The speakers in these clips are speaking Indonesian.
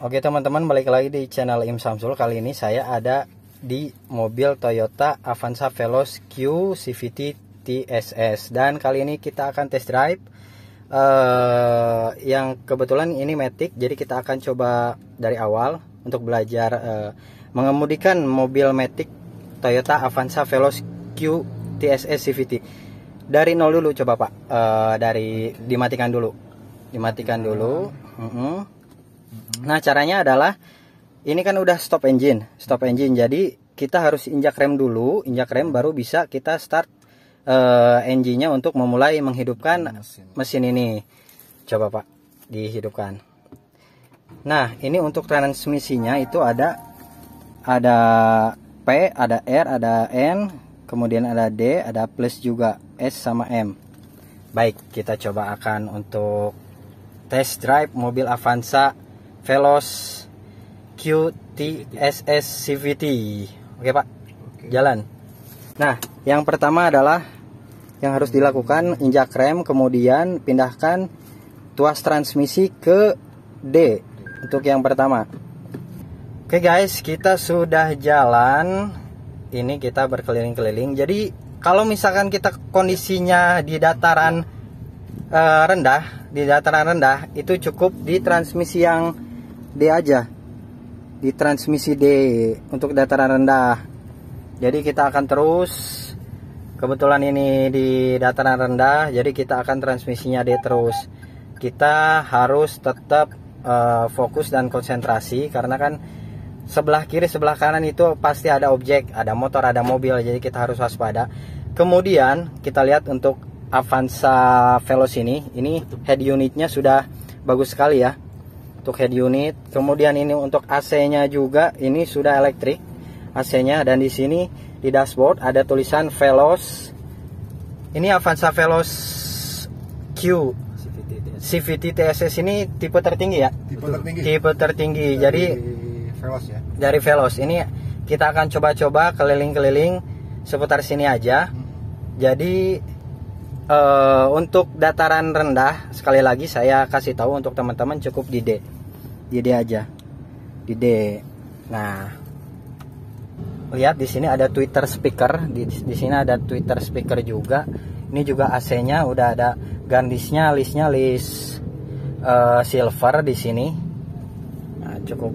Oke teman-teman, balik lagi di channel Im Samsul. Kali ini saya ada di mobil Toyota Avanza Veloz Q CVT TSS. Dan kali ini kita akan test drive yang kebetulan ini Matic. Jadi kita akan coba dari awal untuk belajar mengemudikan mobil Matic Toyota Avanza Veloz Q TSS CVT. Dari nol dulu coba Pak, dari dimatikan dulu. Nah caranya adalah ini kan udah stop engine, jadi kita harus injak rem dulu, baru bisa kita start engine-nya untuk memulai menghidupkan mesin ini. Coba Pak, dihidupkan. Nah ini untuk transmisinya itu ada P, ada R, ada N, kemudian ada D, ada plus juga S sama M. Baik, kita coba akan untuk test drive mobil Avanza Veloz Q TSS CVT. Oke Pak, jalan. Nah yang pertama adalah yang harus dilakukan, injak rem, kemudian pindahkan tuas transmisi ke D untuk yang pertama. Oke guys, kita sudah jalan. Ini kita berkeliling-keliling. Jadi kalau misalkan kita kondisinya di dataran rendah, itu cukup di transmisi yang D aja, di transmisi D untuk dataran rendah. Jadi kita akan terus, kebetulan ini di dataran rendah, jadi kita akan transmisinya D terus. Kita harus tetap fokus dan konsentrasi, karena kan sebelah kiri sebelah kanan itu pasti ada objek, ada motor, ada mobil, jadi kita harus waspada. Kemudian kita lihat untuk Avanza Veloz ini head unitnya sudah bagus sekali ya, untuk head unit. Kemudian ini untuk AC-nya juga ini sudah elektrik AC-nya, dan di sini di dashboard ada tulisan Veloz. Ini Avanza Veloz Q CVT TSS ini tipe tertinggi ya? Tipe tertinggi. Jadi Veloz ya. Dari Veloz ini kita akan coba-coba keliling-keliling seputar sini aja. Jadi untuk dataran rendah, sekali lagi saya kasih tahu untuk teman-teman, cukup di D aja, di D. Nah, lihat di sini ada tweeter speaker, di sini ada tweeter speaker juga. Ini juga AC-nya udah ada garnisnya, list silver di sini. Nah, cukup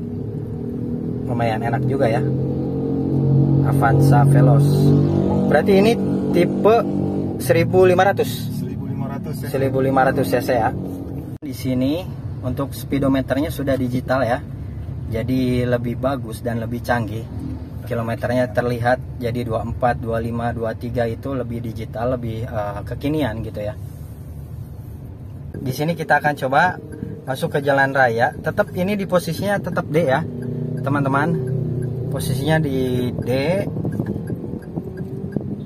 lumayan enak juga ya, Avanza Veloz. Berarti ini tipe 1500 cc ya. Di sini untuk speedometernya sudah digital ya, jadi lebih bagus dan lebih canggih. Kilometernya terlihat jadi 24, 25, 23 itu lebih digital, lebih kekinian gitu ya. Di sini kita akan coba masuk ke jalan raya. Tetap ini di posisinya tetap D ya teman-teman, posisinya di D,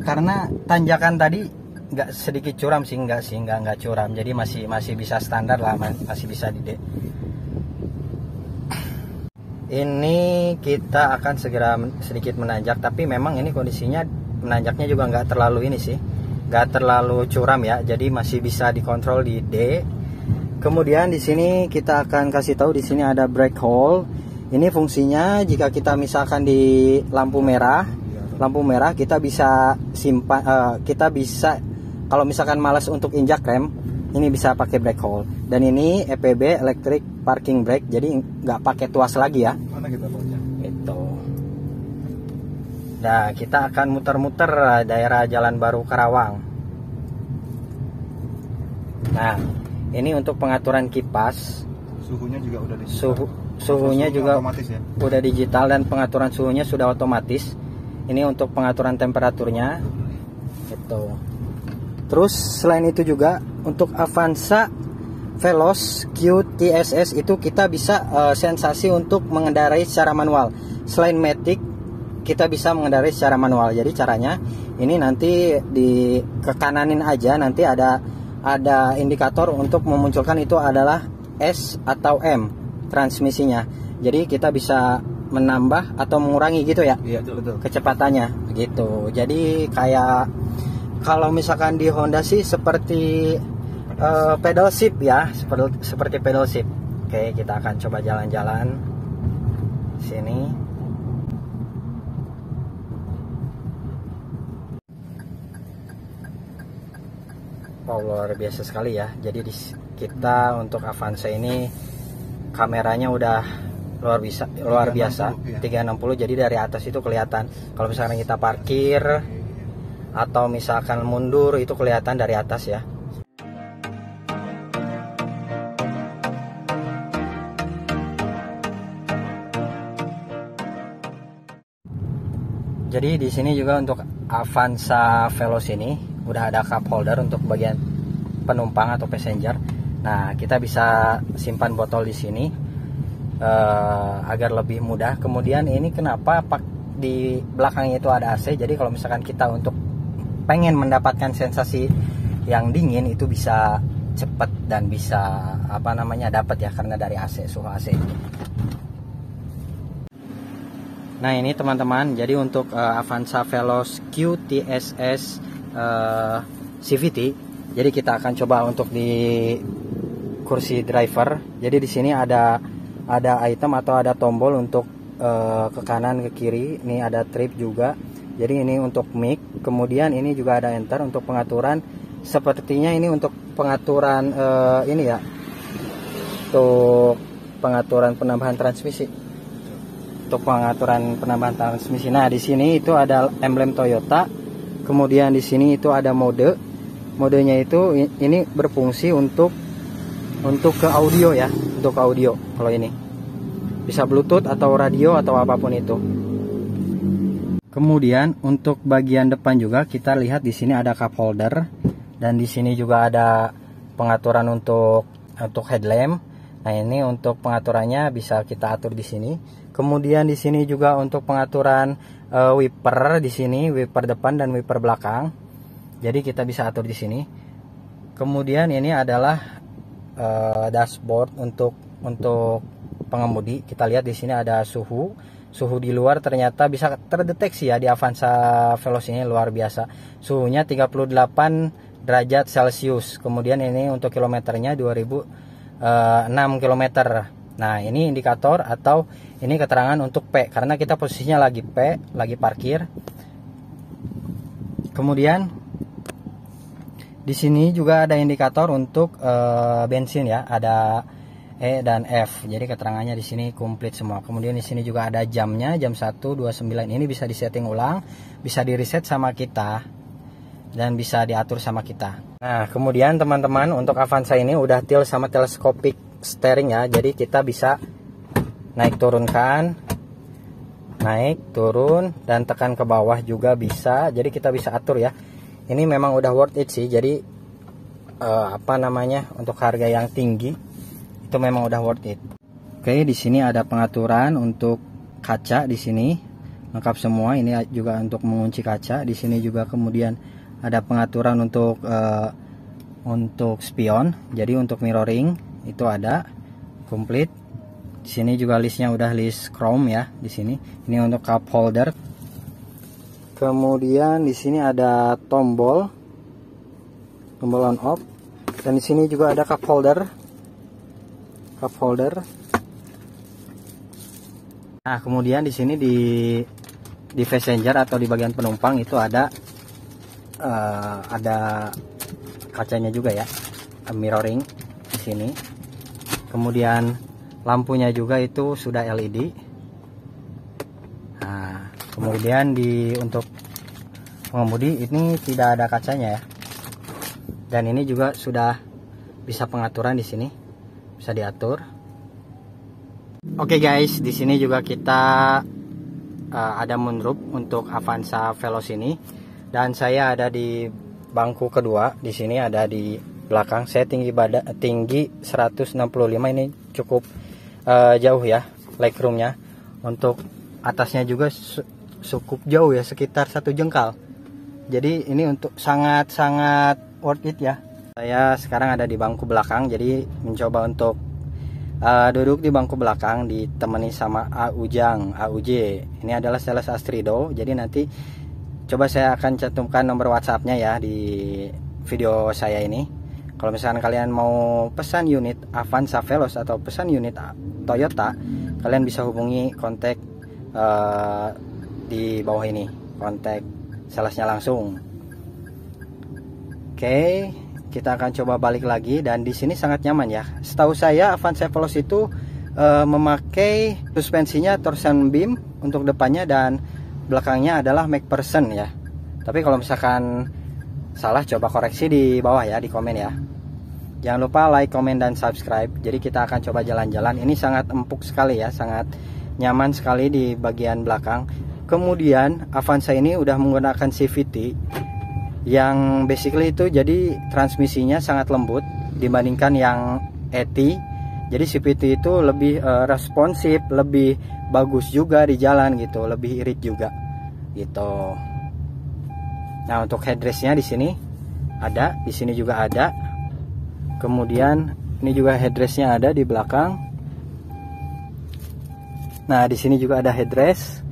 karena tanjakan tadi nggak sedikit curam sih, nggak curam, jadi masih bisa standar lah, masih bisa di D. Ini kita akan segera sedikit menanjak, tapi memang ini kondisinya menanjaknya juga nggak terlalu ini sih, nggak terlalu curam ya, jadi masih bisa dikontrol di D. Kemudian di sini kita akan kasih tahu, di sini ada brake hold. Ini fungsinya jika kita misalkan di lampu merah kita bisa simpan, kita bisa kalau misalkan malas untuk injak rem, ini bisa pakai brake hold. Dan ini EPB, electric parking brake, jadi nggak pakai tuas lagi ya. Mana kita bawanya? Itu. Nah kita akan muter-muter daerah Jalan Baru Karawang. Nah ini untuk pengaturan kipas. Suhunya juga udah digital. Suhunya juga ya? Udah digital, dan pengaturan suhunya sudah otomatis. Ini untuk pengaturan temperaturnya itu. Terus selain itu juga untuk Avanza Veloz Q TSS itu kita bisa sensasi untuk mengendarai secara manual. Selain Matic, kita bisa mengendarai secara manual. Jadi caranya ini nanti di ke kananin aja, nanti ada indikator untuk memunculkan itu adalah S atau M transmisinya. Jadi kita bisa menambah atau mengurangi gitu ya. Iya, betul. Kecepatannya gitu. Jadi kayak kalau misalkan di Honda sih seperti pedal shift ya, seperti pedal shift. Oke, kita akan coba jalan-jalan. Sini. Wow, luar biasa sekali ya. Jadi kita untuk Avanza ini kameranya udah luar biasa 360, jadi dari atas itu kelihatan. Kalau misalkan kita parkir atau misalkan mundur itu kelihatan dari atas ya. Jadi di sini juga untuk Avanza Veloz ini udah ada cup holder untuk bagian penumpang atau passenger. Nah, kita bisa simpan botol di sini agar lebih mudah. Kemudian ini kenapa di belakangnya itu ada AC. Jadi kalau misalkan kita untuk pengen mendapatkan sensasi yang dingin itu bisa cepat dan bisa dapat ya, karena dari AC, suhu AC. Nah, ini teman-teman, jadi untuk Avanza Veloz QTSS CVT, jadi kita akan coba untuk di kursi driver. Jadi di sini ada item atau ada tombol untuk ke kanan ke kiri. Ini ada trip juga. Jadi ini untuk mic. Kemudian ini juga ada enter untuk pengaturan. Sepertinya ini untuk pengaturan ini ya, untuk pengaturan penambahan transmisi. Untuk pengaturan penambahan transmisi. Nah, di sini itu ada emblem Toyota. Kemudian di sini itu ada mode. Modenya itu ini berfungsi untuk ke audio ya, untuk audio. Kalau ini bisa Bluetooth atau radio atau apapun itu. Kemudian untuk bagian depan juga kita lihat di sini ada cup holder dan di sini juga ada pengaturan untuk headlamp. Nah, ini untuk pengaturannya bisa kita atur di sini. Kemudian di sini juga untuk pengaturan wiper, di sini wiper depan dan wiper belakang. Jadi kita bisa atur di sini. Kemudian ini adalah dashboard untuk pengemudi. Kita lihat di sini ada suhu di luar ternyata bisa terdeteksi ya di Avanza Veloz ini, luar biasa. Suhunya 38 derajat Celcius. Kemudian ini untuk kilometernya 2006 km. Nah, ini indikator atau ini keterangan untuk P, karena kita posisinya lagi P, lagi parkir. Kemudian di sini juga ada indikator untuk bensin ya, ada E dan F. Jadi keterangannya di sini komplit semua. Kemudian di sini juga ada jamnya, jam 1.29. Ini bisa disetting ulang, bisa di reset sama kita dan bisa diatur sama kita. Nah, kemudian teman-teman untuk Avanza ini udah tilt sama telescopic steering ya. Jadi kita bisa naik turunkan, naik turun dan tekan ke bawah juga bisa. Jadi kita bisa atur ya. Ini memang udah worth it sih. Jadi untuk harga yang tinggi itu memang udah worth it. Oke, di sini ada pengaturan untuk kaca di sini. Lengkap semua. Ini juga untuk mengunci kaca. Di sini juga kemudian ada pengaturan untuk spion. Jadi untuk mirroring itu ada komplit. Di sini juga listnya udah list chrome ya di sini. Ini untuk cup holder. Kemudian di sini ada tombol on off dan di sini juga ada cup holder. Nah, kemudian di sini di passenger atau di bagian penumpang itu ada kacanya juga ya, mirroring di sini. Kemudian lampunya juga itu sudah LED. Nah, kemudian untuk pengemudi ini tidak ada kacanya ya. Dan ini juga sudah bisa pengaturan di sini, bisa diatur. Oke guys, di sini juga kita ada moonroof untuk Avanza Veloz ini. Dan saya ada di bangku kedua. Di sini ada di belakang. Saya tinggi 165, ini cukup jauh ya legroomnya. Untuk atasnya juga cukup jauh ya, sekitar 1 jengkal. Jadi ini untuk sangat worth it ya. Saya sekarang ada di bangku belakang, jadi mencoba untuk duduk di bangku belakang ditemani sama AUJ. Ini adalah sales Astrido. Jadi nanti coba saya akan cantumkan nomor WhatsApp-nya ya di video saya ini. Kalau misalkan kalian mau pesan unit Avanza Veloz atau pesan unit Toyota, kalian bisa hubungi kontak di bawah ini, kontak salesnya langsung. Oke, kita akan coba balik lagi, dan di sini sangat nyaman ya. Setahu saya Avanza Veloz itu memakai suspensinya torsion beam untuk depannya dan belakangnya adalah McPherson ya. Tapi kalau misalkan salah, coba koreksi di bawah ya, di komen ya. Jangan lupa like, comment, dan subscribe. Jadi kita akan coba jalan-jalan. Ini sangat empuk sekali ya, sangat nyaman sekali di bagian belakang. Kemudian Avanza ini udah menggunakan CVT yang basically itu jadi transmisinya sangat lembut dibandingkan yang ET. Jadi CVT itu lebih responsif, lebih bagus juga di jalan gitu, lebih irit juga gitu. Nah, untuk headrestnya di sini ada, di sini juga ada. Kemudian ini juga headrestnya ada di belakang. Nah, di sini juga ada headrest.